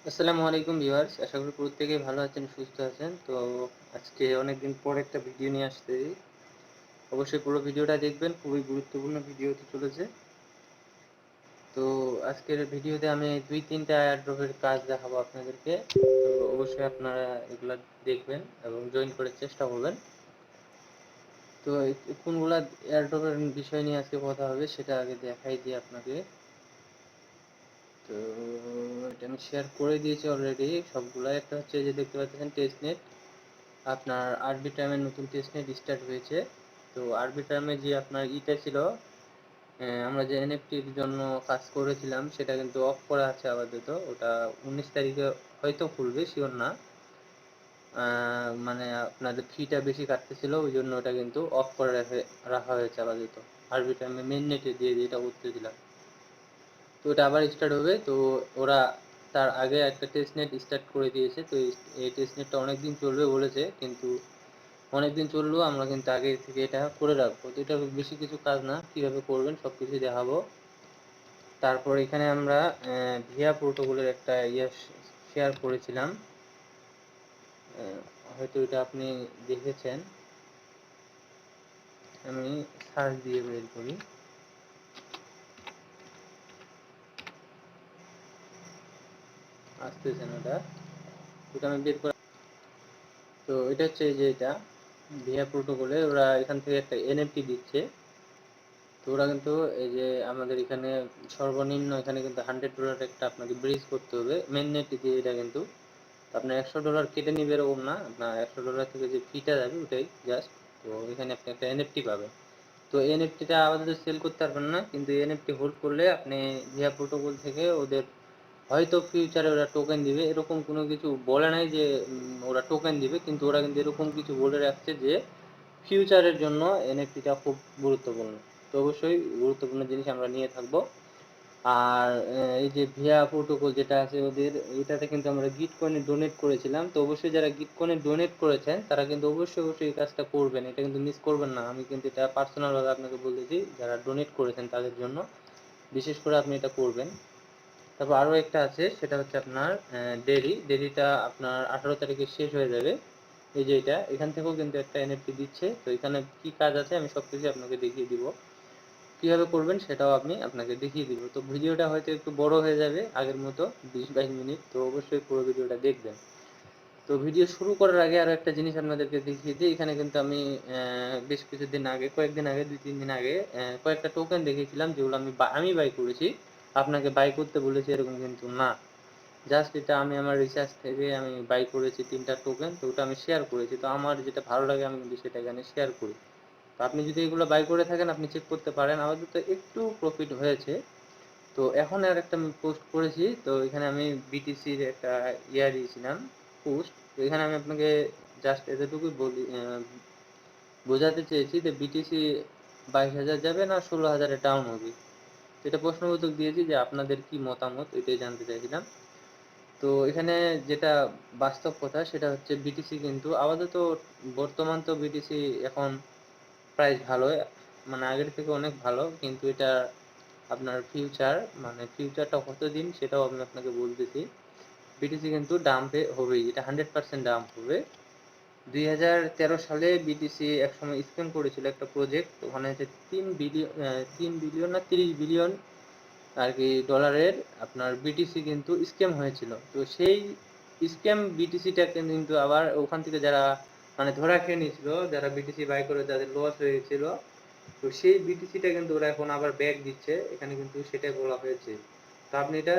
আসসালামু আলাইকুম ভিউয়ার্স, আশা করি প্রত্যেকেই ভালো আছেন, সুস্থ আছেন। তো আজকে অনেকদিন পর একটা ভিডিও নিয়ে আসতেছি। অবশ্যই পুরো ভিডিওটা দেখবেন, খুবই গুরুত্বপূর্ণ ভিডিও হতে চলেছে। তো আজকের ভিডিওতে আমি ২-৩টা এয়ারড্রপের কাজ দেখাবো আপনাদেরকে। তো অবশ্যই আপনারা এগুলা দেখবেন এবং জয়েন করার চেষ্টা করবেন। তো কোনগুলা এয়ারড্রপের বিষয় নিয়ে আজকে কথা হবে সেটা আগে দেখাই দিই আপনাকে। তো এটা আমি শেয়ার করে দিয়েছি অলরেডি সবগুলা। একটা হচ্ছে যে দেখতে পাচ্ছেন টেস্টনেট, আপনার আরবিট্রামের নতুন টেস্টনেট স্টার্ট হয়েছে। তো আরবিট্রামে যে আপনার ইটা ছিল, আমরা যে এনএফটির জন্য কাজ করেছিলাম সেটা কিন্তু অফ করা আছে আপাতত। ওটা 19 তারিখে হয়তো খুলবে, শিওর না। মানে আপনাদের ফিটা বেশি কাটতেছিল, ওই জন্য ওটা কিন্তু অফ করে রাখা হয়েছে আপাতত। আরবিট্রামে মেন নেটে দিয়ে যেটা করতেছিলাম, তো ওটা আবার স্টার্ট হবে। তো ওরা তার আগে একটা টেস্টনেট স্টার্ট করে দিয়েছে। তো এই টেস্টনেটটা অনেকদিন চলবে বলেছে, কিন্তু অনেকদিন চললেও আমরা কিন্তু আগে থেকে এটা করে রাখবো। তো এটা বেশি কিছু কাজ না, কিভাবে করবেন সব কিছুই দেখাবো। তারপর এখানে আমরা ভিয়া প্রোটোকলের একটা শেয়ার করেছিলাম, হয়তো এটা আপনি দেখেছেন। আমি সার্চ দিয়ে বের করি, আসতেছে না ওটা। ওটা আমি বের করে, তো এটা হচ্ছে যে এটা ভিয়া প্রোটোকলে ওরা এখান থেকে একটা এনএফটি দিচ্ছে। তো ওরা কিন্তু এই যে আমাদের এখানে সর্বনিম্ন এখানে কিন্তু $100 একটা আপনাকে ব্রিজ করতে হবে মেন নেট দিয়ে। এটা কিন্তু আপনার $100 কেটে নিবে এরকম না, আপনার $100 থেকে যে ফিটা যাবে ওটাই জাস্ট। তো এখানে আপনি একটা এনএফটি পাবেন। তো এনএফটিটা আপাতত সেল করতে পারবেন না, কিন্তু এনএফটি হোল্ড করলে আপনি ভিয়া প্রোটোকল থেকে ওদের হয়তো ফিউচারে ওরা টোকেন দিবে, এরকম কোনো কিছু বলে নাই যে ওরা টোকেন দিবে, কিন্তু ওরা কিন্তু এরকম কিছু বলে রাখছে যে ফিউচারের জন্য এনএফটিটা খুব গুরুত্বপূর্ণ। তো অবশ্যই গুরুত্বপূর্ণ জিনিস আমরা নিয়ে থাকবো। আর এই যে ভিয়া প্রোটোকল যেটা আছে ওদের, এটাতে কিন্তু আমরা গিট কয়েনে ডোনেট করেছিলাম। তো অবশ্যই যারা গিট কয়েনে ডোনেট করেছেন তারা কিন্তু অবশ্যই এই কাজটা করবেন, এটা কিন্তু মিস করবেন না। আমি কিন্তু এটা পার্সোনালভাবে আপনাকে বলতেছি, যারা ডোনেট করেছেন তাদের জন্য বিশেষ করে আপনি এটা করবেন। তারপর আরও একটা আছে, সেটা হচ্ছে আপনার ডেরিটা আপনার 18 তারিখে শেষ হয়ে যাবে। এই যে এটা, এখান থেকেও কিন্তু একটা এনএফটি দিচ্ছে। তো এখানে কি কাজ আছে আমি সব কিছু আপনাকে দেখিয়ে দিব, কীভাবে করবেন সেটাও আমি আপনাকে দেখিয়ে দিব। তো ভিডিওটা হয়তো একটু বড় হয়ে যাবে আগের মতো 20-22 মিনিট, তো অবশ্যই পুরো ভিডিওটা দেখবেন। তো ভিডিও শুরু করার আগে আরও একটা জিনিস আপনাদেরকে দেখিয়ে দিই। এখানে কিন্তু আমি বেশ কিছুদিন আগে, কয়েকদিন আগে, 2-3 দিন আগে কয়েকটা টোকেন দেখিয়েছিলাম, যেগুলো আমি বাই করেছি। আপনাকে বাই করতে বলেছি এরকম কিন্তু না, জাস্ট এটা আমি আমার রিসার্চ থেকে আমি বাই করেছি 3টা টোকেন। তো ওটা আমি শেয়ার করেছি। তো আমার যেটা ভালো লাগে আমি কিন্তু সেটা এখানে শেয়ার করি। তো আপনি যদি এগুলো বাই করে থাকেন আপনি চেক করতে পারেন, আপাতত একটু প্রফিট হয়েছে। তো এখন আর একটা আমি পোস্ট করেছি, তো এখানে আমি বিটিসির একটা দিয়েছিলাম পোস্ট। তো এখানে আমি আপনাকে জাস্ট এতটুকুই বলি, বোঝাতে চেয়েছি যে বিটিসি 22,000 যাবে না 16,000-এ ডাউন হবে। এটা প্রশ্নবোধক দিয়েছি যে আপনাদের কি মতামত, এটাই জানতে চাইছিলাম। তো এখানে যেটা বাস্তব কথা সেটা হচ্ছে বিটিসি কিন্তু আপাতত, বর্তমান তো বিটিসি এখন প্রাইস ভালোই, মানে আগের থেকে অনেক ভালো, কিন্তু এটা আপনার ফিউচার, মানে ফিউচারটা কতদিন সেটাও আমি আপনাকে বলতেছি। বিটিসি কিন্তু ডাম্পে হবেই, এটা 100% ডাম্প হবে। 2013 সালে বিটিসি একসময় স্ক্যাম করেছিল একটা প্রজেক্ট, ওখানে হচ্ছে 3 বিলিয়ন না 30 বিলিয়ন আর কি ডলারের আপনার বিটিসি কিন্তু স্ক্যাম হয়েছিল। তো সেই স্ক্যাম বিটিসিটাকে কিন্তু আবার ওখান থেকে যারা মানে ধরা খেয়ে নিয়েছিল, যারা বিটিসি বাই করে যাদের লস হয়ে গেছিল, তো সেই বিটিসিটা কিন্তু ওরা এখন আবার ব্যাক দিচ্ছে, এখানে কিন্তু সেটাই বলা হয়েছে। তো আপনি এটা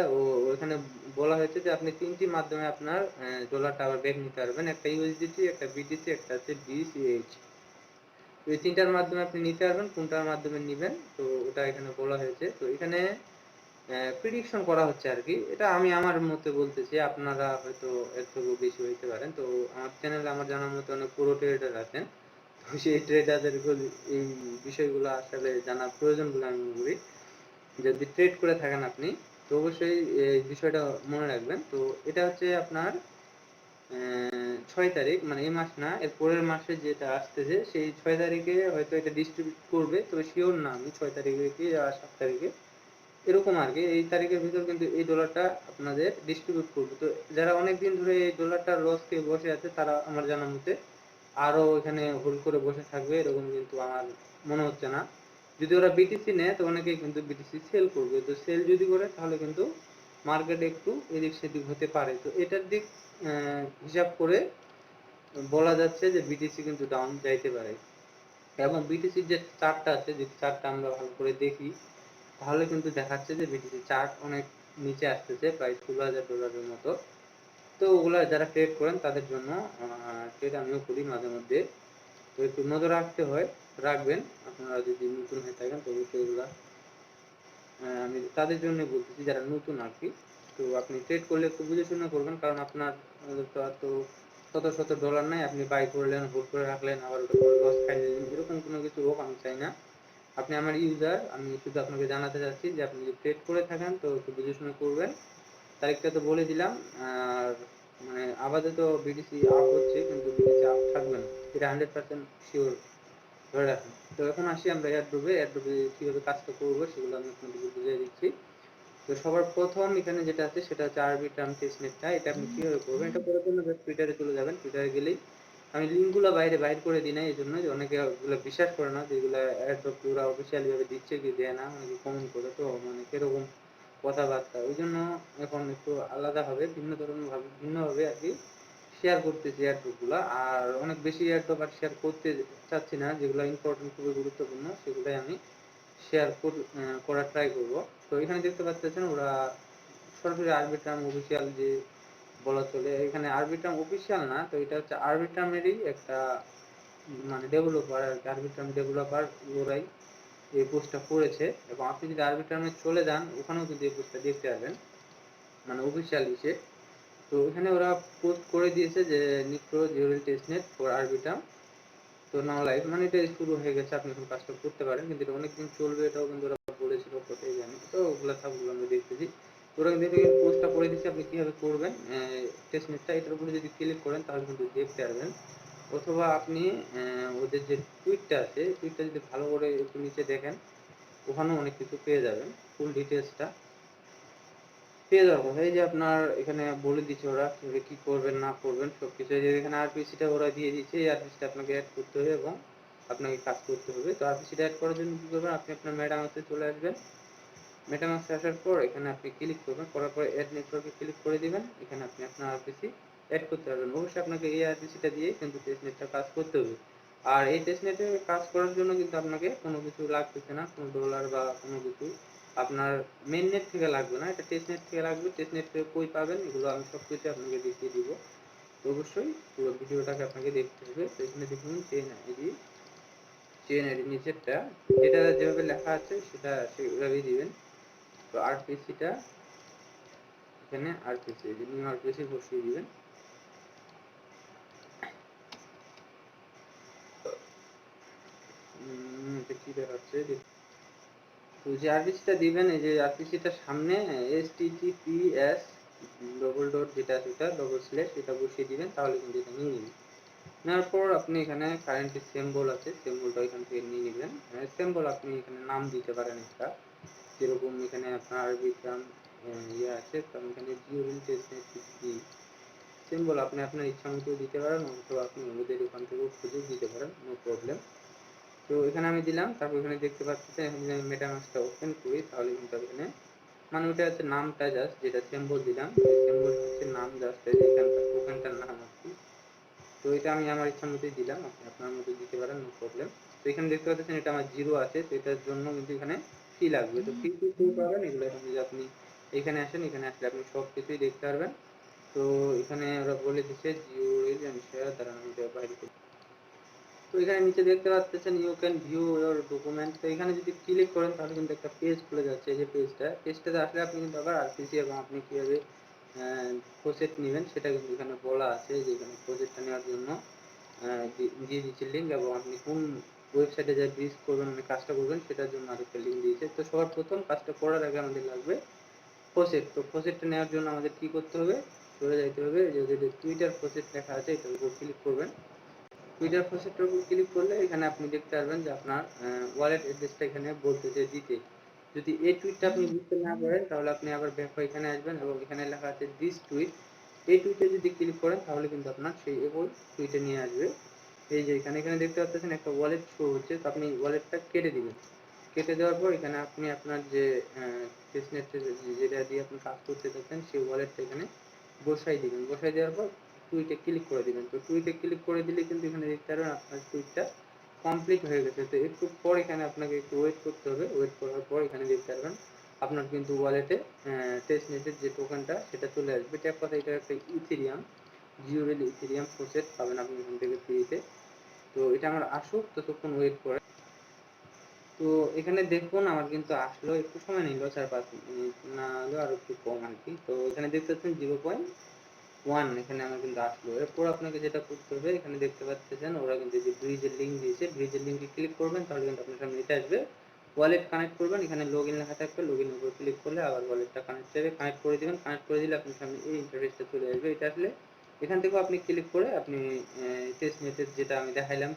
ওখানে বলা হয়েছে যে আপনি 3টি মাধ্যমে আপনার ডলারটা আবার ব্যাক নিতে পারবেন, একটা ইউএসডিটি, একটা বিটিসি, একটা হচ্ছে ডিসিএইচ। তো এই 3টার মাধ্যমে আপনি নিতে পারবেন, কোনটার মাধ্যমে নেবেন তো ওটা এখানে বলা হয়েছে। তো এখানে প্রেডিকশন করা হচ্ছে আর কি, এটা আমি আমার মতে বলতেছি, আপনারা হয়তো এর থেকেও বেশি হইতে পারেন। তো আমার চ্যানেলে আমার জানার মতো অনেক পুরো ট্রেডার আছেন, তো সেই ট্রেডারদের এই বিষয়গুলো আসলে জানার প্রয়োজন বলে আমি মনে করি। যদি ট্রেড করে থাকেন আপনি, তো অবশ্যই এই বিষয়টা মনে রাখবেন। তো এটা হচ্ছে আপনার 6 তারিখ, মানে এই মাস না, এর পরের মাসে যেটা আসতেছে সেই 6 তারিখে হয়তো এটা ডিস্ট্রিবিউট করবে। তো শিওর না আমি 6 তারিখে কি 7 তারিখে, এরকম আর কি, এই তারিখের ভিতর কিন্তু এই ডলারটা আপনাদের ডিস্ট্রিবিউট করবে। তো যারা অনেকদিন ধরে এই ডলারটা লস খেয়ে বসে আছে তারা আমার জানা মতে আরো এখানে হোল্ড করে বসে থাকবে এরকম কিন্তু আমার মনে হচ্ছে না। যদি ওরা বিটিসি নেয় তো অনেকেই কিন্তু বিটিসি সেল করবে, তো সেল যদি করে তাহলে কিন্তু মার্কেট একটু এদিক সেদিক হতে পারে। তো এটার দিক হিসাব করে বলা যাচ্ছে যে বিটিসি কিন্তু ডাউন যাইতে পারে। এবং বিটিসির যে চার্টটা আছে, যদি চার্টটা আমরা ভালো করে দেখি তাহলে কিন্তু দেখাচ্ছে যে বিটিসি চার্ট অনেক নিচে আসতেছে, প্রায় $16,000 মতো। তো ওগুলা যারা ট্রেড করেন তাদের জন্য ট্রেড আমিও করি মাঝে মধ্যে, তো একটু নজর রাখতে হয়, রাখবেন আপনারা যদি নতুন হয়ে থাকেন। তো অবশ্যই এগুলা আমি তাদের জন্য বলতেছি যারা নতুন আর কি। তো আপনি ট্রেড করলে একটু বুঝে শুনে করবেন, কারণ আপনার তো এত শত শত ডলার নাই, আপনি বাই করলেন, হোল্ড করে রাখলেন, আবার ওটা করে লস খাই নিলেন, এরকম কোনো কিছু হোক আমি চাই না। আপনি আমার ইউজার, আমি শুধু আপনাকে জানাতে চাচ্ছি যে আপনি যদি ট্রেড করে থাকেন তো একটু বুঝে শুনে করবেন। তারিখটা তো বলে দিলাম। আর মানে আপাতত বিটিসি আপ হচ্ছে, কিন্তু বিটিসি আপ থাকবে না, এটা 100% শিওর, ধরে রাখেন। তো এখন আসি আমরা এয়ারড্রপে। এয়ারড্রপে কীভাবে কাজটা করবো সেগুলো আমি আপনাদেরকে বুঝিয়ে দিচ্ছি। তো সবার প্রথম এখানে যেটা আছে সেটা হচ্ছে আরবিট্রাম টেস্টনেটটা। এটা আপনি কীভাবে করবেন, এটা করার জন্য জাস্ট টুইটারে চলে যাবেন। টুইটারে গেলেই আমি লিঙ্কগুলো বাইর করে দিই না, এই জন্য যে অনেকে ওগুলো বিশ্বাস করে না যে এগুলো এয়ারড্রপ ওরা অফিসিয়ালি ভাবে দিচ্ছে কি দেয় না, অনেকে কমেন্ট করে, তো মানে কিরকম কথাবার্তা, ওই জন্য এখন একটু আলাদা হবে, ভিন্ন ধরনের ভাবে ভিন্নভাবে আর কি শেয়ার করতেছি এয়ারড্রপগুলো। আর অনেক বেশি এয়ারড্রপ আর শেয়ার করতে চাচ্ছি না, যেগুলো ইম্পর্টেন্ট খুবই গুরুত্বপূর্ণ সেগুলোই আমি শেয়ার করার ট্রাই করব। তো এখানে দেখতে পাচ্ছেন ওরা সরাসরি আরবিট্রাম অফিসিয়াল যে বলা চলে, এখানে আরবিট্রাম অফিসিয়াল না, তো এটা হচ্ছে আরবিট্রামেরই একটা মানে ডেভেলপার আর কি, আরবিট্রাম ডেভেলপার ওরাই এই পোস্টটা করেছে। এবং আপনি যদি আরবিট্রামে চলে যান ওখানেও কিন্তু এই পোস্টটা দেখতে পাবেন, মানে অফিসিয়াল ইসে। তো এখানে ওরা পোস্ট করে দিয়েছে যে নিপ্রো জিওরিল টেস্টনেট ফর আরবিট্রাম, তো নাও লাইভ, মানে এটা শুরু হয়ে গেছে, আপনি এখন কাজটা করতে পারেন, কিন্তু এটা অনেকদিন চলবে এটাও কিন্তু ওরা বলেছিল, কোথায় জানি। তো ওগুলো থাকগুলো আমরা দেখতেছি। ওরা কিন্তু পোস্টটা করে দিচ্ছে আপনি কীভাবে করবেন টেস্টনেটটা, এটার উপরে যদি ক্লিক করেন তাহলে কিন্তু দেখতে পারবেন। অথবা আপনি ওদের যে টুইটটা আছে, টুইটটা যদি ভালো করে একটু নিচে দেখেন ওখানেও অনেক কিছু পেয়ে যাবেন, ফুল ডিটেলসটা পেয়ে যাওয়ার কথা। এই যে আপনার এখানে বলে দিচ্ছে ওরা কীভাবে কী করবেন না করবেন সব কিছু। এই যে এখানে আরপিসিটা ওরা দিয়ে দিচ্ছে, এই আরপিসিটা আপনাকে অ্যাড করতে হবে এবং আপনাকে কাজ করতে হবে। তো আরপিসিটা অ্যাড করার জন্য কী করবেন, আপনি আপনার মেটামাক্সে চলে আসবেন। মেটামাক্সে আসার পর এখানে আপনি ক্লিক করবেন, করার পর অ্যাড নেটওয়ার্কে ক্লিক করে দিবেন। এখানে আপনি আপনার আরপিসি অ্যাড করতে পারবেন। অবশ্যই আপনাকে এই আরপিসিটা দিয়ে কিন্তু টেস্টনেটটা কাজ করতে হবে। আর এই টেস্টনেটে কাজ করার জন্য কিন্তু আপনাকে কোনো কিছু লাগতেছে না, কোনো ডলার বা কোনো কিছু আপনার মেইন নেট থেকে লাগবে না, এটা টেস্টনেট থেকে লাগবে। টেস্টনেট থেকে কই পাবেন এগুলো আমি সব কিছু আপনাকে দেখিয়ে দিব। তো অবশ্যই পুরো ভিডিওটাকে আপনাকে দেখতে হবে। তো এখানে দেখুন চেন আইডি নিচেরটা যেটা যেভাবে লেখা আছে সেটা সেভাবেই দিবেন। তো আরপিসিটা এখানে আরপিসি নিউ আরপিসি বসিয়ে দিবেন। এটা কি দেখাচ্ছে, তো যে আরপিসিটা দিবেন, এই যে আরপিসিটার সামনে https ডবল ডট যেটা আছে এটা ডবল স্ল্যাশ এটা বসিয়ে দিবেন, তাহলে কিন্তু এটা নিয়ে নেবেন। নেওয়ার পর আপনি এখানে কারেন্ট সিম্বল আছে, সিম্বলটা এখান থেকে নিয়ে নেবেন। সিম্বল আপনি এখানে নাম দিতে পারেন একটা, যেরকম এখানে আপনার আরবিট্রাম ইয়ে আছে, কারণ এখানে জিওরিল টেস্টনেট কি সিম্বল আপনি আপনার ইচ্ছা মতো দিতে পারেন, অথবা আপনি ওদের ওখান থেকেও খুঁজে দিতে পারেন, নো প্রবলেম। তো এখানে আমি দিলাম, তারপর এখানে দেখতে পাচ্ছেন এখন যদি আমি মেটামাস্কটা ওপেন করি তাহলে কিন্তু এখানে মানে ওটা হচ্ছে নামটা জাস্ট যেটা সিম্বল দিলাম, ওই সিম্বল হচ্ছে নাম জাস্ট এখানকার টোকেনটার নাম আর কি। তো এটা আমি আমার ইচ্ছা মতোই দিলাম, আপনি আপনার মতো দিতে পারেন, নো প্রবলেম। তো এখানে দেখতে পাচ্ছেন এটা আমার জিরো আছে, তো এটার জন্য কিন্তু এখানে ফি লাগবে। তো ফি পাবেন এগুলো, এখন যদি আপনি এখানে আসেন, এখানে আসলে আপনি সব কিছুই দেখতে পারবেন। তো এখানে ওরা বলে দিচ্ছে জিও রিল এন্ড শেয়ার দ্বারা আমি এটা বাইরে করি। তো এখানে নিচে দেখতে পাচ্ছেন you can view your document. তো এখানে যদি ক্লিক করেন তাহলে কিন্তু একটা পেজ খুলে যাচ্ছে, এই যে পেজটাতে আসলে আপনি কিন্তু আবার আরপিসি এবং আপনি কীভাবে প্রজেক্ট নেবেন সেটা কিন্তু এখানে বলা আছে, যে এখানে প্রজেক্টটা নেওয়ার জন্য দিয়ে দিচ্ছে লিঙ্ক, এবং আপনি কোন ওয়েবসাইটে যা ভিজিট করবেন মানে কাজটা করবেন সেটার জন্য আরেকটা লিঙ্ক দিয়েছে। তো সবার প্রথম কাজটা করার আগে আমাদের লাগবে প্রজেক্ট। তো প্রজেক্টটা নেওয়ার জন্য আমাদের কী করতে হবে, চলে যাইতে হবে যে টুইটার প্রজেক্ট লেখা আছে এটার উপর ক্লিক করবেন। টুইটার প্রজেক্টের উপর ক্লিক করলে এখানে আপনি দেখতে পারবেন যে আপনার ওয়ালেট অ্যাড্রেসটা এখানে বলতেছে দিতে। যদি এই টুইটটা আপনি বুঝতে না পারেন তাহলে আপনি আবার ব্যাক হয়ে এখানে আসবেন এবং এখানে লেখা আছে দিস টুইট, এই টুইটে যদি ক্লিক করেন তাহলে কিন্তু আপনার সেই একই টুইটে নিয়ে আসবে। এই যে এখানে দেখতে পাচ্ছেন একটা ওয়ালেট শো হচ্ছে, তো আপনি ওয়ালেটটা কেটে দিবেন। কেটে দেওয়ার পর এখানে আপনি আপনার যে টেস্টনেট যেটা দিয়ে আপনি কাজ করতে চাচ্ছেন সেই ওয়ালেটটা এখানে বসাই দিবেন। বসাই দেওয়ার পর টুইটে ক্লিক করে দিবেন। তো টুইটে ক্লিক করে দিলে কিন্তু এখানে দেখতে পারবেন আপনার টুইটটা কমপ্লিট হয়ে গেছে। তো একটু পর এখানে আপনাকে একটু ওয়েট করতে হবে। ওয়েট করার পর এখানে দেখতে পারবেন আপনার কিন্তু ওয়ালেটে টেস্টনেটের যে টোকেনটা সেটা চলে আসবে। ট্যাপ কথা এটা একটা ইথেরিয়াম, জিওরেল ইথেরিয়াম প্রসেস পাবেন আপনি এখান থেকে ফ্রিতে। তো এটা আমার আসুক, ততক্ষণ ওয়েট করে। তো এখানে দেখুন আমার কিন্তু আসলো, একটু সময় নিল 4-5 মিনিট না হলেও আরো একটু কম আর কি। তো এখানে দেখতে পাচ্ছেন 0.1 এখানে আমার কিন্তু আসলো। এরপর আপনাকে যেটা করতে হবে এখানে দেখতে পাচ্ছেন ওরা কিন্তু যে ব্রিজের লিঙ্ক দিয়েছে, ব্রিজের লিঙ্কে ক্লিক করবেন তাহলে কিন্তু আপনার সামনে এটা আসবে। ওয়ালেট কানেক্ট করবেন, এখানে লগইন লেখা থাকবে, লগইনের উপর ক্লিক করলে আবার ওয়ালেটটা কানেক্ট হবে। কানেক্ট করে দিবেন, কানেক্ট করে দিলে আপনার সামনে এই ইন্টারফেসটা চলে আসবে। এটা আসলে এখান থেকেও আপনি ক্লিক করে আপনি টেস্টনেটের যেটা আমি দেখাইলাম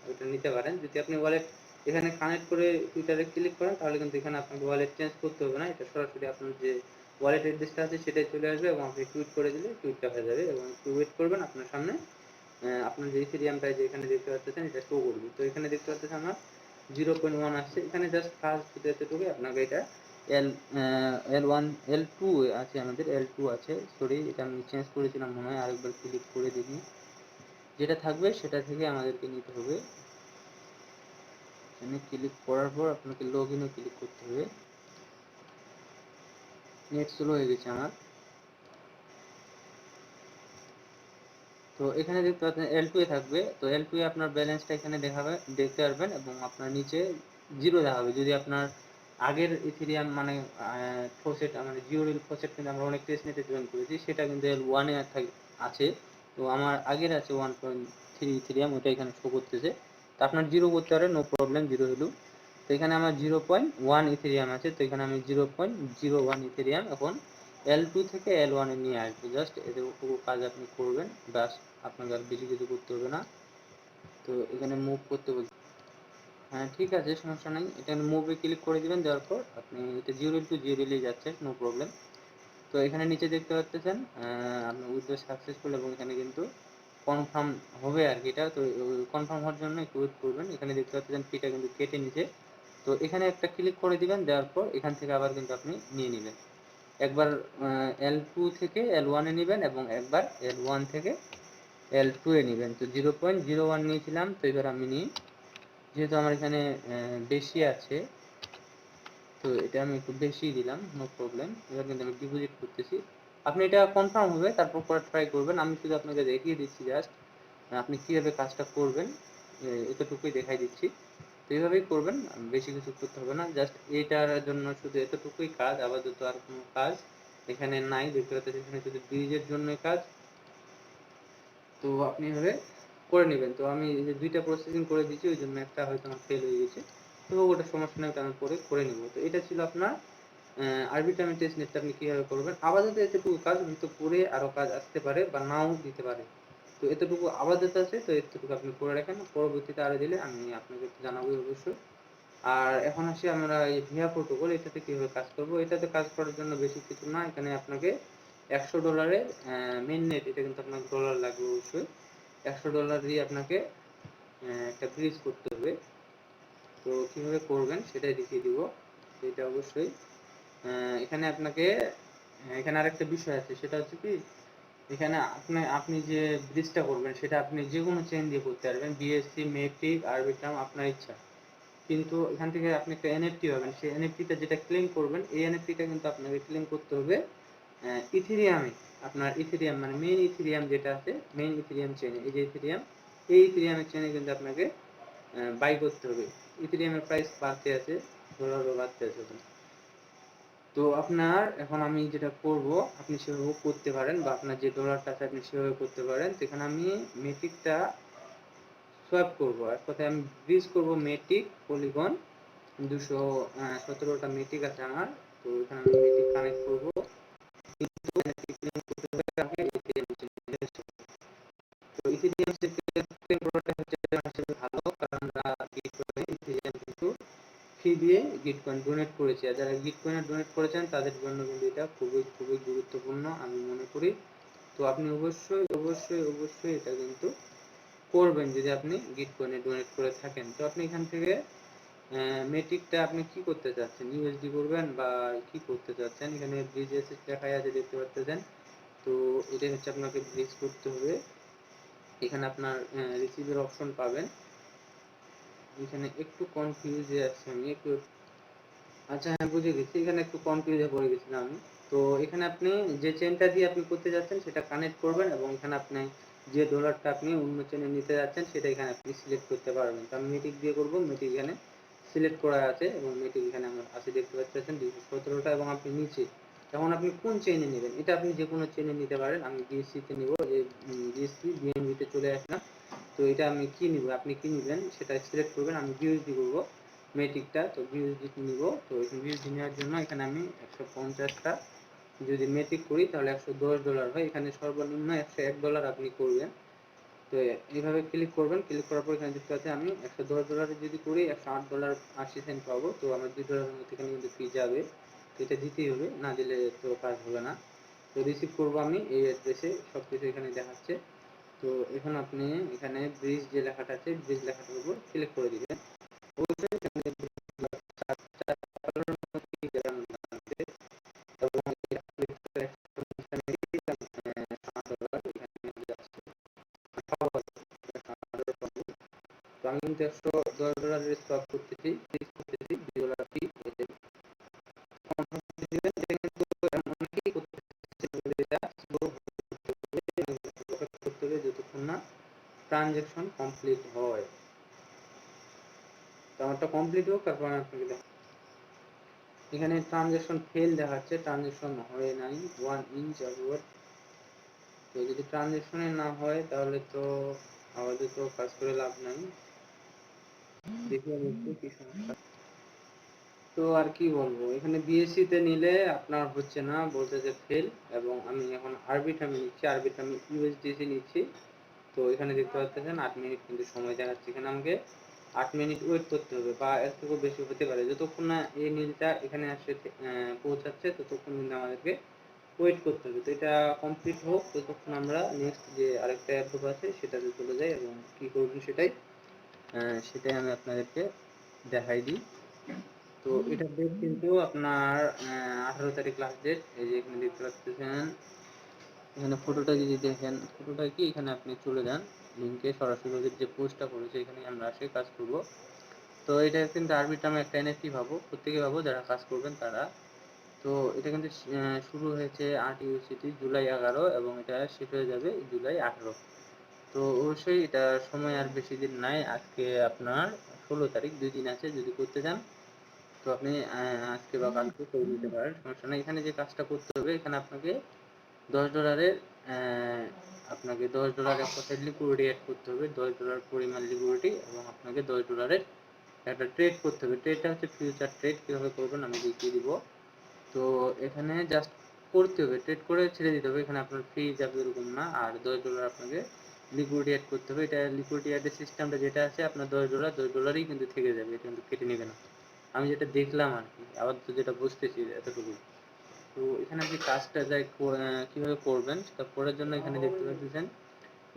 ওটা নিতে পারেন। যদি আপনি ওয়ালেট এখানে কানেক্ট করে টুইটারে ক্লিক করেন তাহলে কিন্তু এখানে আপনাকে ওয়ালেট চেঞ্জ করতে হবে না, এটা সরাসরি আপনার যে ওয়ালেট অ্যাড্রেসটা আছে সেটাই চলে আসবে এবং আপনি টুইট করে দিলে টুইটটা হয়ে যাবে এবং একটু ওয়েট করবেন, আপনার সামনে আপনার যে ইথেরিয়ামটা যে এখানে দেখতে পাচ্ছেন এটা শো করবে। তো এখানে দেখতে পাচ্ছেন আমার 0.1 আসছে। এখানে জাস্ট কাজ শুধু এতটুকু, আপনাকে এটা এল L1 L2 আছে, আমাদের L2 আছে, সরি এটা আমি চেঞ্জ করেছিলাম মনে হয়, আরেকবার ক্লিক করে দেখি। যেটা থাকবে সেটা থেকে আমাদেরকে নিতে হবে। এখানে ক্লিক করার পর আপনাকে লগইনে ক্লিক করতে হবে। নেট স্লো হয়ে গেছে আমার। তো এখানে দেখতে পাচ্ছেন L2 এ থাকবে। তো L2 এ আপনার ব্যালেন্সটা এখানে দেখাবে, দেখতে পারবেন এবং আপনার নিচে 0 দেখাবে। যদি আপনার আগের ইথেরিয়াম মানে ফসেট মানে জিওরিল ফসেট কিন্তু আমরা অনেক টেস্টনেটে জয়েন করেছি, সেটা কিন্তু L1 এ আছে। তো আমার আগের আছে 1.3 ইথেরিয়াম, ওটা এখানে শো করতেছে। তো আপনার 0 করতে পারে, নো প্রবলেম, 0 হলো। তো এখানে আমার 0.1 ইথেরিয়াম আছে, তো এখানে আমি 0.01 ইথেরিয়াম এখন L2 থেকে L1 এ নিয়ে আসবো। জাস্ট এতটুকু কাজ আপনি করবেন, ব্যাস, আপনাকে আর বেশি কিছু করতে হবে না। তো এখানে মুভ করতে বলছি, হ্যাঁ ঠিক আছে, সমস্যা নেই। এখানে মুভে ক্লিক করে দিবেন, দেওয়ার পর আপনি এটা জিরো টু জিরোলেই যাচ্ছে, নো প্রবলেম। তো এখানে নিচে দেখতে পাচ্ছেন আপনার উইথড্র সাকসেসফুল এবং এখানে কিন্তু কনফার্ম হবে আর কি। এটা তো কনফার্ম হওয়ার জন্য একটু ওয়েট করবেন। এখানে দেখতে পাচ্ছেন ফিটা কিন্তু কেটে নিচে। তো এখানে একটা ক্লিক করে দিবেন, দেওয়ার পর এখান থেকে আবার কিন্তু আপনি নিয়ে নেবেন। একবার L2 থেকে L1 এ নেবেন এবং একবার L1 থেকে L2 এ নেবেন। তো 0.01 নিয়েছিলাম, তো এবার আমি নিই, যেহেতু আমার এখানে বেশি আছে তো এটা আমি একটু বেশি দিলাম, নো প্রবলেম। এবার কিন্তু আমি ডিপোজিট করতেছি। আপনি এটা কনফার্ম হবে তারপর করে ট্রাই করবেন। আমি শুধু আপনাকে দেখিয়ে দিচ্ছি জাস্ট আপনি কীভাবে কাজটা করবেন, এতটুকুই দেখাই দিচ্ছি। তো এইভাবেই করবেন, বেশি কিছু করতে হবে না, জাস্ট এটার জন্য শুধু এতটুকুই কাজ, আপাতত আর কোনো কাজ এখানে নাই। দেখতে পাচ্ছেন এখানে শুধু ব্রিজের জন্য কাজ। তো আপনি এভাবে করে নেবেন। তো আমি এই যে 2টা প্রসেসিং করে দিচ্ছি, ওই জন্য একটা হয়তো আমার ফেল হয়ে গেছে। তো ওটা সমস্যা নেই, ওটা আমি পরে করে নেব। তো এটা ছিল আপনার আরবিটামি টেস্টনেটটা আপনি কীভাবে করবেন। আপাতত এতটুকু কাজ, হয়তো পরে আরও কাজ আসতে পারে বা নাও দিতে পারে। তো এতটুকু আপাতত আছে, তো এতটুকু আপনি করে রাখেন, পরবর্তীতে আরও দিলে আমি আপনাকে জানাবোই অবশ্যই। আর এখন আসি আমরা এই ভিয়া প্রোটোকল, এটাতে কীভাবে কাজ করব। এটাতে কাজ করার জন্য বেশি কিছু না, এখানে আপনাকে $100 মেইন নেট, এটা কিন্তু আপনার ডলার লাগবে অবশ্যই। $100 দিয়ে আপনাকে একটা ব্রিজ করতে হবে। তো কীভাবে করবেন সেটাই দেখিয়ে দিব। এটা অবশ্যই এখানে আপনাকে এখানে আরেকটা বিষয় আছে, সেটা হচ্ছে কি, এখানে আপনি যে ব্রিজটা করবেন সেটা আপনি যে কোনো চেইন দিয়ে করতে পারবেন, বিএসসি, মেটিক, আরবিট্রাম, আপনার ইচ্ছা। কিন্তু এখান থেকে আপনি একটা এনএফটি পাবেন, সেই এনএফটিটা যেটা ক্লেম করবেন, এই এনএফটিটা কিন্তু আপনাকে ক্লেম করতে হবে ইথেরিয়ামে। আপনার ইথেরিয়াম মানে মেইন ইথেরিয়াম যেটা আছে, মেইন ইথেরিয়াম চেনে, এই যে ইথেরিয়াম, এই ইথেরিয়ামের চেনে কিন্তু আপনাকে বাই করতে হবে। ইথেরিয়ামের প্রাইস বাড়তে আছে, ডলারও বাড়তে আছে। তো আপনার এখন আমি যেটা করব, আপনি সেভাবে করতে পারেন বা আপনার যে ডলারটা আছে আপনি সেভাবে করতে পারেন। তো এখানে আমি মেটিকটা সোয়াপ করব, এক কথায় আমি ব্রিজ করব মেটিক পলিগন 217টা মেটিক আছে আমার। তো এখানে আমি মেটিক কানেক্ট করব, তো ইথেরিয়াম সেক্টর ভালো, কারণ আমরা ইথেরিয়াম কিন্তু ফি দিয়ে গিটকয়েন ডোনেট করেছি, আর যারা গিটকয়েন ডোনেট করেছেন তাদের জন্য কিন্তু এটা খুবই খুবই গুরুত্বপূর্ণ আমি মনে করি। তো আপনি অবশ্যই অবশ্যই অবশ্যই এটা কিন্তু করবেন যদি আপনি গিটকয়েনে ডোনেট করে থাকেন। তো আপনি এখান থেকে মেট্রিকটা আপনি কি করতে চাচ্ছেন, ইউএসডি করবেন বা কি করতে চাচ্ছেন, এখানে ব্রিজ এসেস লেখাই আছে দেখতে পাচ্ছেন। তো এটা হচ্ছে আপনাকে ব্রিজ করতে হবে। এখানে আপনার রিসিভের অপশন পাবেন। এখানে একটু কনফিউজ হয়ে যাচ্ছে আমি একটু, আচ্ছা হ্যাঁ বুঝে গেছি, এখানে একটু কনফিউজে পড়ে গেছিলাম আমি। তো এখানে আপনি যে চেনটা দিয়ে আপনি করতে যাচ্ছেন সেটা কানেক্ট করবেন এবং এখানে আপনি যে ডলারটা আপনি অন্য চেনে নিতে যাচ্ছেন সেটা এখানে আপনি সিলেক্ট করতে পারবেন। তো আমি মেটিক দিয়ে করবো, মেটিক এখানে সিলেক্ট করা আছে এবং মেটিক এখানে আমার আছে দেখতে পাচ্ছেন 217টা এবং আপনি নিচে এখন আপনি কোন চেনে নেবেন, এটা আপনি যে কোনো চেনে নিতে পারেন। আমি ডিএসসিতে নিব, যে ডিএসসি বিএনবিতে চলে আসলাম। তো এটা আমি কি নিব, আপনি কি নেবেন সেটা সিলেক্ট করবেন। আমি বিউএসডি করবো মেটিকটা, তো বিউএসডি নিব। তো বিউএসডি নেওয়ার জন্য এখানে আমি 150টা যদি মেটিক করি তাহলে $110 হয়। এখানে সর্বনিম্ন $101 আপনি করবেন। তো এইভাবে ক্লিক করবেন, ক্লিক করার পর এখানে দেখতে পাচ্ছেন আমি $110 যদি করি $108.80 পাবো। তো আমার $2 মধ্যে এখানে কিন্তু ফি যাবে, তো এটা দিতেই হবে, না দিলে তো কাজ হবে না। তো রিসিভ করবো আমি এই অ্যাড্রেসে, সব কিছু এখানে দেখাচ্ছে। তো এখন আপনি এখানে ব্রিজ যে লেখাটা আছে ব্রিজ লেখাটার উপর ক্লিক করে দিবেন। অবশ্যই এখানে তো আমি কিন্তু $110 স্টপ করতেছি, ক্লিক করতেছি $2 ফি অনেকেই করতে হবে যতক্ষণ না ট্রানজ্যাকশন কমপ্লিট হয়। তো আমারটা কমপ্লিট হোক তারপর আমি আপনাকে দেখাবো। এখানে ট্রানজ্যাকশন ফেল দেখাচ্ছে, ট্রানজ্যাকশন হয় নাই 1 ইঞ্চ আপওয়ার্ড। তো যদি ট্রানজ্যাকশনে না হয় তাহলে তো আমাদের তো কাজ করে লাভ নাই। দেখি আমি একটু কি সমস্যা। তো আর কি বলবো, এখানে বিএসসি তে নিলে আপনার হচ্ছে না, বলছে যে ফেল। এবং আমি এখন আরবিট্রামে নিচ্ছি, আরবিট্রামে ইউএসডিসি নিচ্ছি। তো এখানে দেখতে পাচ্ছেন 8 মিনিট কিন্তু সময় দেখাচ্ছে। এখানে আমাকে 8 মিনিট ওয়েট করতে হবে বা এর থেকেও বেশি হতে পারে, যতক্ষণ না এই মিলটা এখানে আসে পৌঁছাচ্ছে ততক্ষণ কিন্তু আমাদেরকে ওয়েট করতে হবে। তো এটা কমপ্লিট হোক ততক্ষণ আমরা নেক্সট যে আরেকটা অ্যাপ আছে সেটাতে চলে যাই এবং কি করবেন সেটাই আমি আপনাদেরকে দেখাই দিই। তো এটার ডেট কিন্তু আপনার 18 তারিখ লাস্ট ডেট। এই যে এখানে দেখতে পাচ্ছেন, এখানে ফটোটা যদি দেখেন, ফটোটা কি এখানে আপনি চলে যান লিঙ্কে, সরাসরি ওদের যে পোস্টটা করেছে এখানে আমরা আসে কাজ করব। তো এটা কিন্তু আরবিট্রামে একটা এনএফটি পাবো, প্রত্যেকে পাবো যারা কাজ করবেন তারা। তো এটা কিন্তু শুরু হয়েছে 8 ইউসিটি জুলাই 11 এবং এটা শেষ হয়ে যাবে জুলাই 18। তো অবশ্যই এটা সময় আর বেশি দিন নাই, আজকে আপনার 16 তারিখ, 2 দিন আছে। যদি করতে চান তো আপনি আজকে বা কালকে করে দিতে পারেন, সমস্যা নেই। এখানে যে কাজটা করতে হবে, এখানে আপনাকে $10 আপনাকে $10 এক কথায় লিকুইডিটি অ্যাড করতে হবে, $10 পরিমাণ লিকুইডিটি, এবং আপনাকে $10 একটা ট্রেড করতে হবে। ট্রেডটা হচ্ছে ফিউচার ট্রেড, কীভাবে করবেন আমি দেখিয়ে দিব। তো এখানে জাস্ট করতে হবে, ট্রেড করে ছেড়ে দিতে হবে, এখানে আপনার ফি যাবে এরকম না। আর $10 আপনাকে লিকুইডিটি অ্যাড করতে হবে। এটা লিকুইডিটি অ্যাডের সিস্টেমটা যেটা আছে, আপনার $10 কিন্তু থেকে যাবে, এটা কিন্তু কেটে নেবে না। আমি যেটা দেখলাম আর কি, আবার তো যেটা বুঝতেছি এতটুকু। তো এখানে আপনি কাজটা কীভাবে করবেন সেটা করার জন্য এখানে দেখতে পাচ্ছেন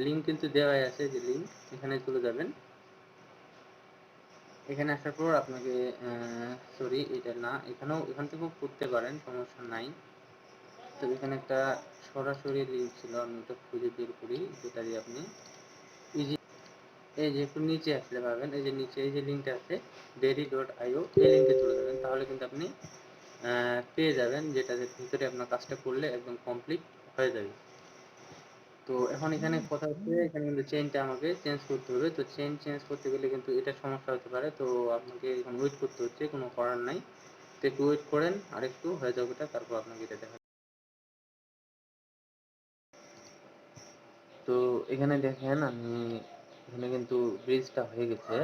লিঙ্ক কিন্তু দেওয়াই আছে, যে লিঙ্ক এখানে চলে যাবেন। এখানে আসার পর আপনাকে সরি এটা না, এখান থেকেও করতে পারেন, সমস্যা নাই। তো এখানে একটা সরাসরি লিঙ্ক ছিল, আমি ওটা খুঁজে বের করি, যেটা দিয়ে আপনি ইজি, এই যে একটু নিচে আসলে পাবেন, এই যে নিচে এই যে লিঙ্কটা আছে daily.io, এই লিঙ্কে চলে যাবেন, তাহলে কিন্তু আপনি পেয়ে যাবেন, যেটার ভিতরে আপনার কাজটা করলে একদম কমপ্লিট হয়ে যাবে। তো এখন এখানে কথা হচ্ছে, এখানে কিন্তু চেইনটা আমাকে চেঞ্জ করতে হবে। তো চেঞ্জ করতে গেলে কিন্তু এটা সমস্যা হতে পারে, তো আপনাকে এখন ওয়েট করতে হচ্ছে, কোনো করার নাই। তো একটু ওয়েট করেন, আর একটু হয়ে যাবে এটা, তারপর আপনাকে এটা দেখা। তো এখানে দেখেন আমি এখানে কিন্তু ব্রিজটা হয়ে গেছে,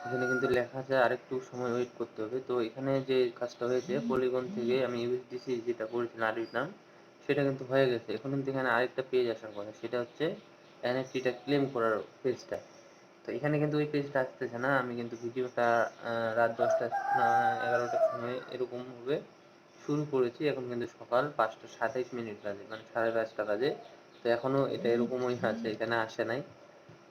এখানে কিন্তু লেখা আছে আরেকটু সময় ওয়েট করতে হবে। তো এখানে যে কাজটা হয়েছে পলিগন থেকে আমি ইউএসডিসি যেটা করেছিলাম আরবিট্রাম, সেটা কিন্তু হয়ে গেছে। এখন কিন্তু এখানে আরেকটা পেজ আসার কথা, সেটা হচ্ছে এনএফটিটা ক্লেম করার পেজটা। তো তো এখানে কিন্তু ওই পেজটা আসতেছে না। আমি কিন্তু ভিডিওটা রাত 10টা 11টার সময় এরকম ভাবে শুরু করেছি। এখন কিন্তু সকাল 5টা 27 মিনিট বাজে, মানে 5:30টা বাজে। তো এখনো এটা এরকমই আছে, এখানে আসে নাই।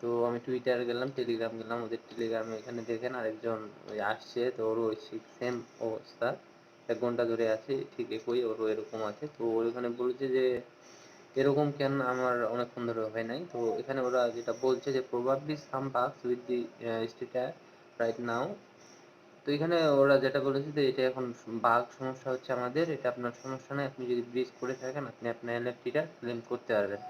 তো আমি টুইটার গেলাম, টেলিগ্রাম গেলাম, ওদের টেলিগ্রামে এখানে দেখেন আরেকজন ওই আসছে, তো ওরও ওই সেম অবস্থা, 1 ঘন্টা ধরে আছে, ঠিক একই, ওরও এরকম আছে। তো ওর ওখানে বলেছে যে এরকম কেন আমার অনেকক্ষণ ধরে হয় নাই। তো এখানে ওরা যেটা বলছে যে probably some bugs with the স্টেটা রাইট নাও। তো এখানে ওরা যেটা বলেছে যে এটা এখন বাগ সমস্যা হচ্ছে আমাদের, এটা আপনার সমস্যা নাই, আপনি যদি ব্রিজ করে থাকেন আপনি আপনার এনএফটিটা ক্লেম করতে পারবেন।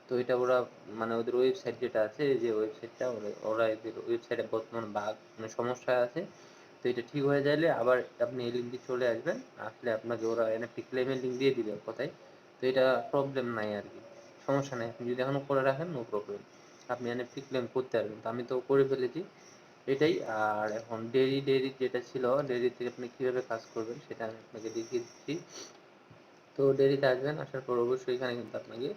তো এটা ওরা মানে ওদের ওয়েবসাইট যেটা আছে, যে ওয়েবসাইটটা ওরা এদের ওয়েবসাইটে বর্তমান বাগ মানে সমস্যা আছে। তো এটা ঠিক হয়ে যাইলে আবার আপনি এই লিঙ্কে চলে আসবেন, আসলে আপনাকে ওরা এনএফটি ক্লেমের লিঙ্ক দিয়ে দিবে কথায়। তো এটা প্রবলেম নাই আর কি, সমস্যা নাই, আপনি যদি এখনো করে রাখেন নো প্রবলেম, আপনি এনএফটি ক্লেম করতে পারবেন। তো আমি তো করে ফেলেছি এটাই। আর এখন ডেরি যেটা ছিল, ডেরিতে আপনি কিভাবে কাজ করবেন সেটা আমি আপনাকে দেখিয়ে দিচ্ছি। তো ডেরিতে আসবেন, আসার পর অবশ্যই এখানে কিন্তু আপনাকে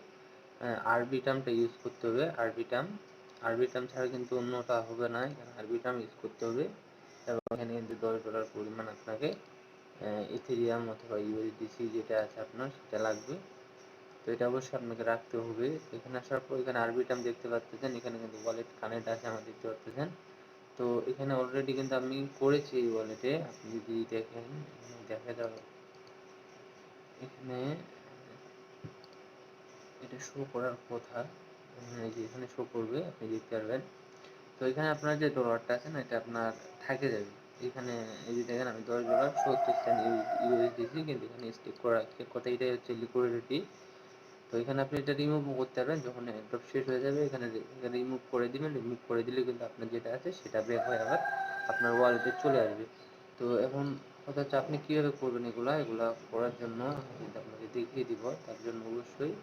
আরবি টার্মটা ইউজ করতে হবে। আরবি টার্ম ছাড়া কিন্তু অন্যটা হবে না, এখানে আরবি টার্ম ইউজ করতে হবে। এবং এখানে কিন্তু $10 পরিমাণ আপনাকে ইথেরিয়াম অথবা ইউএসডিসি যেটা আছে আপনার সেটা লাগবে। তো এটা অবশ্যই আপনাকে রাখতে হবে। এখানে আসার পর এখানে আরবি টার্ম দেখতে পাচ্ছেন, এখানে কিন্তু ওয়ালেট কানেক্ট আছে আমার, দেখতে পাচ্ছেন। তো এখানে অলরেডি কিন্তু আমি করেছি এই ওয়ালেটে, আপনি যদি দেখেন দেখা যাবে এখানে এটা শো করার কথা, এই যে এখানে শো করবে, আপনি দেখতে পারবেন। তো এখানে আপনার যে ডলারটা আছে না, এটা আপনার থাকে যাবে এখানে। এই যে দেখেন আমি $10.70 ইউএসডিসি কিন্তু এখানে স্টেক করা আছে কথা, এটাই হচ্ছে লিকুইডিটি। তো এখানে আপনি এটা রিমুভও করতে পারবেন, যখন ড্রপ শেষ হয়ে যাবে এখানে রিমুভ করে দিবেন। রিমুভ করে দিলে কিন্তু আপনার যেটা আছে সেটা ব্যাক হয়ে আবার আপনার ওয়ালেটে চলে আসবে। তো এখন কথা হচ্ছে আপনি কীভাবে করবেন এগুলা করার জন্য আমি কিন্তু আপনাকে দেখিয়ে দিব। তার জন্য অবশ্যই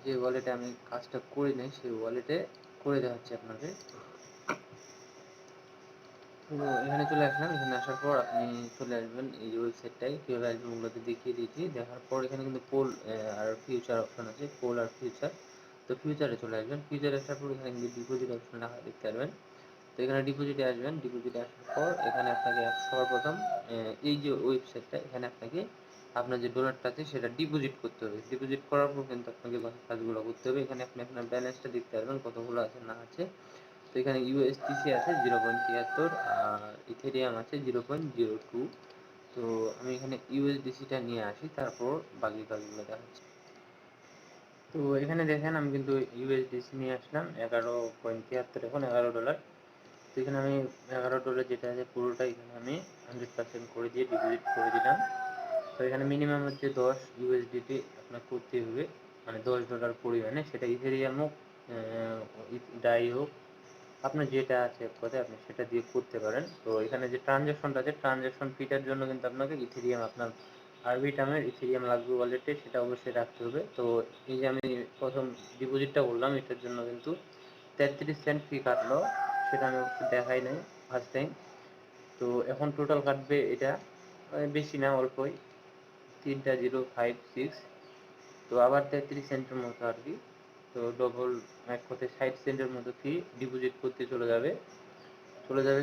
যে ওয়ালেটে আমি কাজটা করি নাই সেই ওয়ালেটে করে দেখাচ্ছি আপনাকে। তো এখানে চলে আসলাম, এখানে আসার পর আপনি চলে আসবেন এই যে ওয়েবসাইটটায়, কীভাবে আসবেন ওগুলোতে দেখিয়ে দিয়েছি। দেখার পর এখানে কিন্তু পোল আর ফিউচার অপশন আছে, পোল আর ফিউচার। তো ফিউচারে চলে আসবেন, ফিউচারে আসার পর এখানে কিন্তু ডিপোজিট অপশন লেখা দেখতে পারবেন। তো এখানে ডিপোজিটে আসবেন, ডিপোজিটে আসার পর এখানে আপনাকে সর্বপ্রথম এই যে ওয়েবসাইটটা, এখানে আপনাকে আপনার যে ডলারটা আছে সেটা ডিপোজিট করতে হবে। ডিপোজিট করার পর কিন্তু আপনাকে বাকি কাজগুলো করতে হবে। এখানে আপনি আপনার ব্যালেন্সটা দেখতে পারবেন কতগুলো আছে না আছে। তো এখানে ইউএসডিসি আছে 0.73, আর ইথেরিয়াম আছে 0.02। তো আমি এখানে ইউএসডিসিটা নিয়ে আসি, তারপর বাকি কাজগুলো দেখাচ্ছি। তো এখানে দেখেন আমি কিন্তু ইউএসডিসি নিয়ে আসলাম 11.73, এখন $11। তো এখানে আমি $11 যেটা আছে পুরোটা এখানে আমি 100% করে দিয়ে ডিপোজিট করে দিলাম। তো এখানে মিনিমাম হচ্ছে 10 ইউএসডিটি আপনার করতে হবে, মানে $10 পরিমাণে, সেটা ইথেরিয়াম হোক ডাই হোক, আপনার যেটা আছে এক কথায় আপনি সেটা দিয়ে করতে পারেন। তো এখানে যে ট্রানজ্যাকশনটা আছে, ট্রানজ্যাকশন ফিটার জন্য কিন্তু আপনাকে ইথেরিয়াম আপনার আরবি টার্মের ইথেরিয়াম লাগবে ওয়ালেটে, সেটা অবশ্যই রাখতে হবে। তো এই যে আমি প্রথম ডিপোজিটটা করলাম, এটার জন্য কিন্তু 33 সেন্ট ফি কাটলো, সেটা আমি অবশ্যই দেখাই নাই ফার্স্ট টাইম। তো এখন টোটাল কাটবে এটা বেশি না, অল্পই, 3.056। তো আবার 33 সেন্টের মতো আর কি। তো ডবল এক কথায় 60 সেন্টের মতো ফি ডিপোজিট করতে চলে যাবে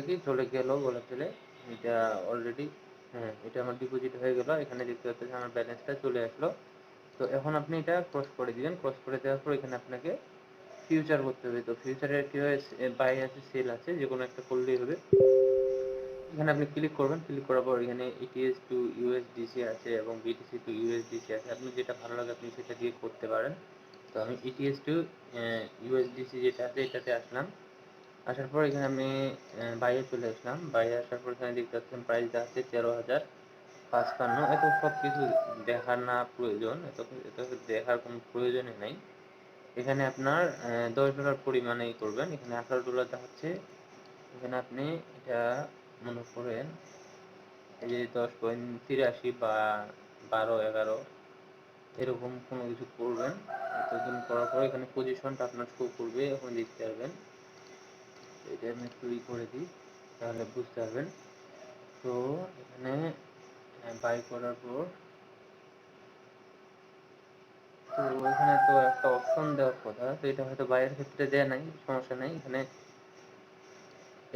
কি চলে গেল বলে ফেলে। এটা অলরেডি, হ্যাঁ এটা আমার ডিপোজিট হয়ে গেল, এখানে দেখতে পাচ্ছেন আমার ব্যালেন্সটা চলে আসলো। তো এখন আপনি এটা ক্রস করে দিবেন, ক্রস করে দেওয়ার পর এখানে আপনাকে ফিউচার করতে হবে। তো ফিউচারে কীভাবে বাই আছে সেল আছে যে কোনো একটা করলেই হবে। এখানে আপনি ক্লিক করবেন, ক্লিক করার পর এখানে ইটিএস টু ইউএসডিসি আছে এবং বিটিসি টু ইউএসডিসি আছে, আপনি যেটা ভালো লাগে আপনি সেটা দিয়ে করতে পারেন। তো আমি ইটিএস টু ইউএসডিসি যেটা আছে এটাতে আসলাম। আসার পর এখানে আমি বাইরে চলে আসলাম, বাইরে আসার পর এখানে দেখতে পাচ্ছেন প্রাইসটা আছে 13,055। এত সব কিছু দেখার না প্রয়োজন, এত দেখার কোনো প্রয়োজনই নাই। এখানে আপনার $10 পরিমাণেই করবেন। এখানে $18 দেখাচ্ছে, এখানে আপনি এটা মনে করেন এই যে 10.83 বা 12 11 এরকম কোনো কিছু করবেন। এতদিন করার পর এখানে পজিশনটা আপনার শো করবে, এখন দেখতে পারবেন। এটা আমি একটু করে দিই তাহলে বুঝতে পারবেন। তো এখানে বাই করার পর, তো এখানে তো একটা অপশন দেওয়ার কথা, তো এটা হয়তো বাইরের ক্ষেত্রে দেয়া নাই, সমস্যা নাই। এখানে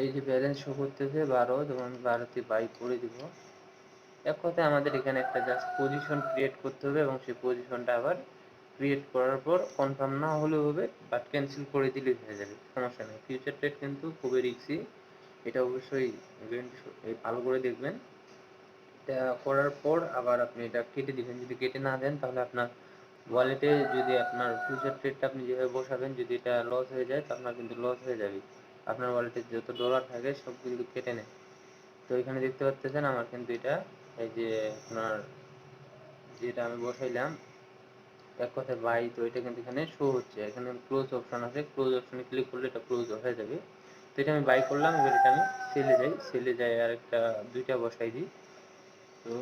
এই যে ব্যালেন্স শো করতেছে 12, যেমন 12 তে 22 করে দিব। এক কথায় আমাদের এখানে একটা জাস্ট পজিশন ক্রিয়েট করতে হবে এবং সেই পজিশনটা আবার ক্রিয়েট করার পর কনফার্ম না হলেও হবে, বাট ক্যান্সেল করে দিলেই হয়ে যাবে, সমস্যা নেই। ফিউচার ট্রেড কিন্তু খুবই রিস্কি, এটা অবশ্যই ভালো করে দেখবেন। এটা করার পর আবার আপনি এটা কেটে দিবেন। যদি কেটে না দেন তাহলে আপনার ওয়ালেটে যদি আপনার ফিউচার ট্রেডটা আপনি যেভাবে বসাবেন যদি এটা লস হয়ে যায় তো আপনার কিন্তু লস হয়ে যাবে। আপনার ওয়ালেটে যত ডলার থাকে সব কিন্তু কেটে নেয়। তো এখানে দেখতে পাচ্ছেন আমার কিন্তু এটা এই যে আপনার যেটা আমি বসাইলাম এক কথায় বাই, তো এটা কিন্তু এখানে শো হচ্ছে। এখানে ক্লোজ অপশন আছে, ক্লোজ অপশনে ক্লিক করলে এটা ক্লোজ হয়ে যাবে। তো এটা আমি বাই করলাম, এবার এটা আমি সেলে যাই আর একটা 2টা বসাই দিই। তো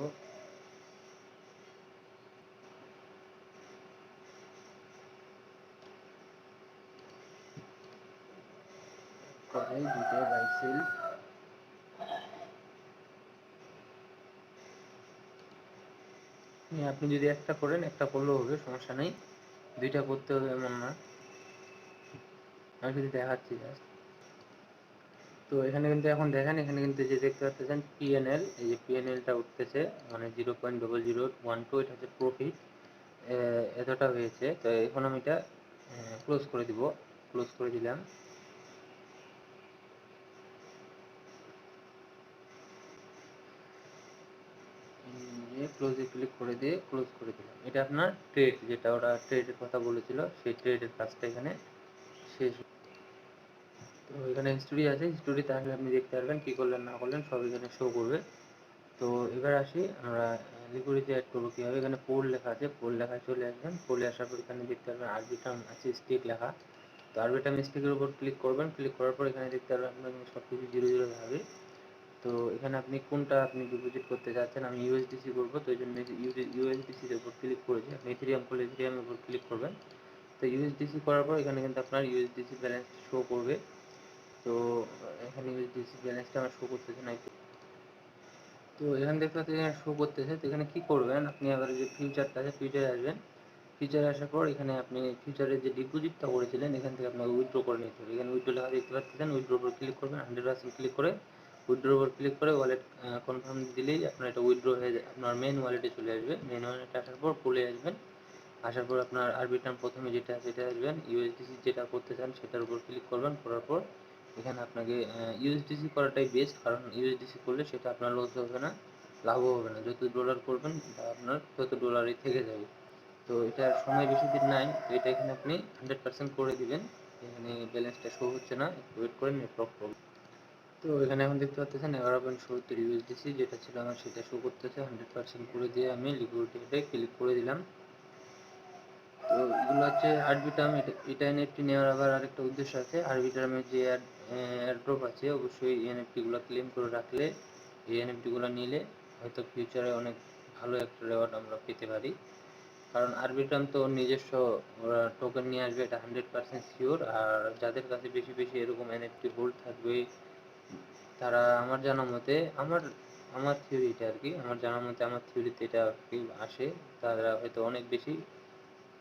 করে 2টা বাই সেল। আপনি যদি একটা করেন একটা করলেও হবে, সমস্যা নেই। 2টা করতে হবে এমন না, আমি শুধু দেখাচ্ছি জাস্ট। তো এখানে কিন্তু এখন দেখেন, এখানে কিন্তু যে দেখতে পাচ্ছেন পিএনএল, এই যে পিএনএলটা উঠতেছে মানে 0.0012, এটা হচ্ছে প্রফিট, এতটা হয়েছে। তো এখন আমি এটা ক্লোজ করে দিব, ক্লোজ করে দিলাম। ক্লোজে ক্লিক করে দিয়ে ক্লোজ করে দিলাম। এটা আপনার ট্রেড, যেটা ওরা ট্রেডের কথা বলেছিল সেই ট্রেডের কাজটা এখানে শেষ। তো এখানে হিস্টোরি আছে, হিস্টোরিতে আসলে আপনি দেখতে পারবেন কী করলেন না করলেন সব এখানে শো করবে। তো এবার আসি আমরা লিকুইডিটি অ্যাড করবো কীভাবে। এখানে পোল লেখা আছে, পোল লেখায় চলে আসবেন। পোলে আসার পর এখানে দেখতে পারবেন আরবিট্রাম আছে স্টিক লেখা। তো আরবিট্রাম স্টিকের উপর ক্লিক করবেন, ক্লিক করার পর এখানে দেখতে পারবেন আপনার সব কিছু 0 হবে। তো এখানে আপনি কোনটা আপনি ডিপোজিট করতে যাচ্ছেন, আমি ইউএসডিসি করবো, তো এই জন্য ইউএসডিসির উপর ক্লিক করেছি। আপনি ইথেরিয়াম করলে ইথেরিয়ামের উপর ক্লিক করবেন। তো ইউএসডিসি করার পর এখানে কিন্তু আপনার ইউএসডিসি ব্যালেন্স শো করবে। তো এখানে ইউএসডিসি ব্যালেন্সটা আমার শো করতেছে না। তো এখানে দেখতে পাচ্ছি এখানে শো করতেছে। তো এখানে কি করবেন, আপনি আবার যে ফিউচারটা আছে ফিউচারে আসবেন। ফিউচারে আসার পর এখানে আপনি ফিউচারে যে ডিপোজিটটা করেছিলেন এখান থেকে আপনাকে উইথড্র করে নিতে হবে। এখানে উইথড্র লেখা দেখতে পাচ্ছেন, উইথড্র উপর ক্লিক করবেন, 100% ক্লিক করে উইথড্র উপর ক্লিক করে ওয়ালেট কনফার্ম দিলেই আপনার এটা উইথড্র হয়ে যায়, আপনার মেন ওয়ালেটে চলে আসবে। মেন ওয়ালেটে আসার পর পুলে আসবেন, আসার পর আপনার আরবিট্রাম প্রথমে যেটা আছে সেটা আসবেন, ইউএসডিসি যেটা করতে চান সেটার উপর ক্লিক করবেন। করার পর এখানে আপনাকে ইউএসডিসি করাটাই বেস্ট, কারণ ইউএসডিসি করলে সেটা আপনার লস হবে না, লাভও হবে না। যত ডলার করবেন আপনার তত ডলারই থেকে যাবে। তো এটার সময় বেশি দিন নাই, তো এটা এখানে আপনি 100% করে দিবেন। এখানে ব্যালেন্সটা শো হচ্ছে না, একটু ওয়েট করে নেটওয়ার্ক প্রবলেম। তো এখানে এখন দেখতে পাচ্ছেন 11.70 ইউএসডিসি যেটা ছিল আমার সেটা শো করতেছে। 100% করে দিয়ে আমি লিকুইডিটিতে ক্লিক করে দিলাম। তো এগুলো হচ্ছে আরবিট্রাম, এটা এনএফটি নেওয়ার আবার আরেকটা উদ্দেশ্য আছে। আরবিট্রামের যে এয়ারড্রপ আছে অবশ্যই এই এনএফটিগুলো ক্লেম করে রাখলে, এই এনএফটিগুলো নিলে হয়তো ফিউচারে অনেক ভালো একটা রেওয়ার্ড আমরা পেতে পারি। কারণ আরবিট্রাম তো নিজস্ব ওরা টোকেন নিয়ে আসবে, এটা 100% শিওর। আর যাদের কাছে বেশি বেশি এরকম এনএফটি হোল্ড থাকবে তারা আমার জানা মতে, আমার আমার থিওরিটা আর কি, আমার জানা মতে আমার থিওরিতে এটা আসে, তারা হয়তো অনেক বেশি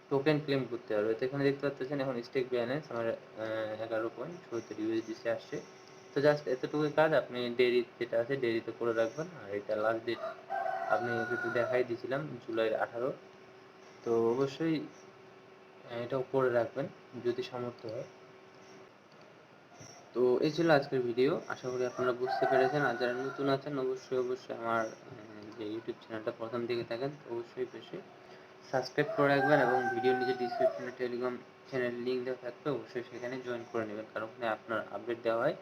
টোকেন ক্লেম করতে পারবে। তো এখানে দেখতে পাচ্ছেন এখন স্টেক ব্যালেন্স আমার 11.70 ইউএসডিসি আসছে। তো জাস্ট এতটুকুই কাজ, আপনি ডেরি যেটা আছে ডেরিতে করে রাখবেন। আর এটা লাস্ট ডেট আপনি একটু দেখাই দিয়েছিলাম জুলাই 18। তো অবশ্যই এটাও করে রাখবেন যদি সামর্থ্য হয়। তো এই ছিল আজকের ভিডিও, আশা করি আপনারা বুঝতে পেরেছেন। আর যারা নতুন আছেন অবশ্যই আমার যে ইউটিউব চ্যানেলটা প্রথম দিকে থাকেন অবশ্যই সাবস্ক্রাইব করে রাখবেন এবং ভিডিওর নিচে ডিসক্রিপশনে টেলিগ্রাম চ্যানেল লিঙ্ক দেওয়া থাকবে, অবশ্যই সেখানে জয়েন করে নেবেন। কারণ ওখানে আপনার আপডেট দেওয়া হয়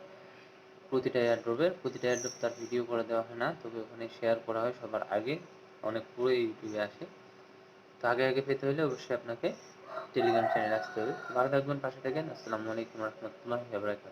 প্রতিটা এয়ারড্রপের, প্রতিটা এয়ারড্রপ তার ভিডিও করে দেওয়া হয় না, তবে ওখানে শেয়ার করা হয় সবার আগে, অনেক পুরো ইউটিউবে আসে। তো আগে আগে পেতে হলে অবশ্যই আপনাকে টেলিগ্রাম চ্যানেলে আসতে হবে। ভালো থাকবেন, পাশে থাকেন। আসসালামু আলাইকুম রহমতুল্লাহি ওয়া বারাকাতুহু।